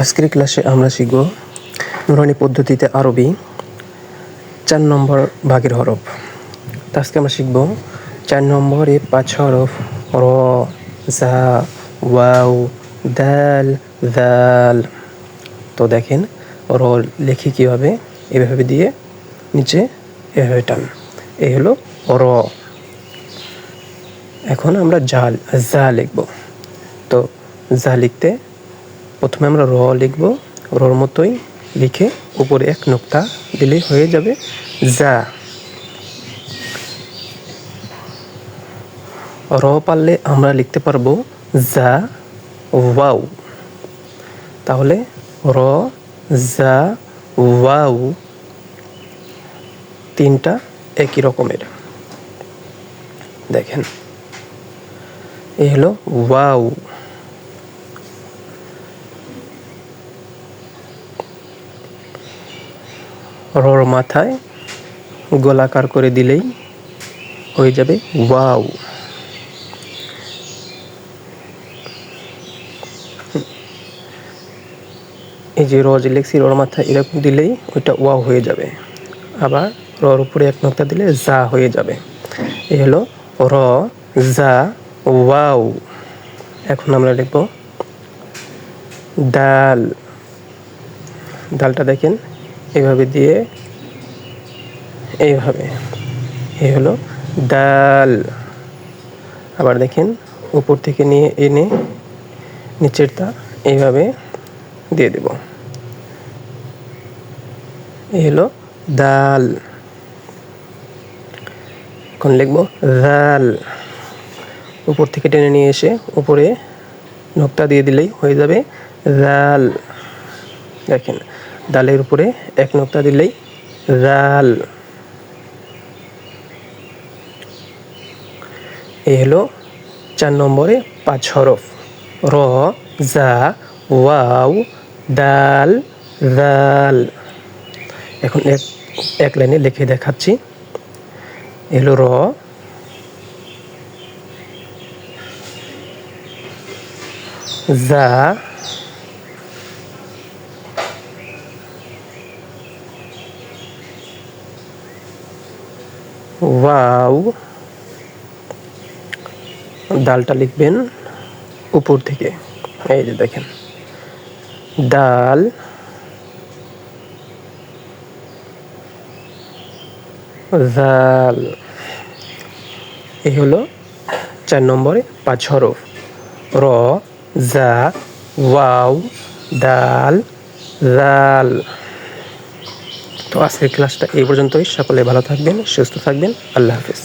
আজকের ক্লাসে আমরা শিখব নুরানি পদ্ধতিতে আরবি 4 নম্বর ভাগের হরফ। তো আজকে আমরা শিখব 4 নম্বরে 5 হরফ র, জা, ওয়াও, দাল, জাল। তো দেখেন র লেখি কীভাবে, এভাবে দিয়ে নিচে এভাবে টান, এই হলো র। এখন আমরা জা লিখব। তো জা লিখতে প্রথমে আমরা র লিখব, রর মতোই লিখে উপরে এক নোক্তা দিলেই হয়ে যাবে জা। র পারলে আমরা লিখতে পারবো জা ওয়াও। তাহলে র, জা, ওয়াও তিনটা একই রকমের। দেখেন এই হলো ওয়াও। রর মাথায় গোলাকার করে দিলেই হয়ে যাবে ওয়াও। এই যে র যে লেখছি, রর মাথায় এরকম দিলেই ওইটা ওয়াও হয়ে যাবে। আবার রর উপরে এক নোক্তা দিলে জা হয়ে যাবে। এই হলো র, জা, ওয়াও। এখন আমরা লিখব দাল। দালটা দেখেন এইভাবে দিয়ে এইভাবে, এই হলো দাল। আবার দেখেন উপর থেকে নিয়ে এনে নিচেরটা এইভাবে দিয়ে দেব, এই হলো দাল। এখন লিখব জাল। উপর থেকে টেনে নিয়ে এসে উপরে নোক্তা দিয়ে দিলেই হয়ে যাবে জাল। দেখেন দালের উপরে এক নোক্তা দিলেই জাল। এই হলো 4 নম্বরে 5 হরফ র, জা, ওয়াও, দাল, জাল। এখন এক লাইনে লিখে দেখাচ্ছি। এই হলো র, জা, ওয়াও, দালটা লিখবেন উপর থেকে, এই যে দেখেন দাল, জাল। এই হলো 4 নম্বরে 5 হরফ র, জা, ওয়াও, দাল, জাল। তো আজকের ক্লাসটা এই পর্যন্তই। সকলে ভালো থাকবেন, সুস্থ থাকবেন। আল্লাহ হাফেজ।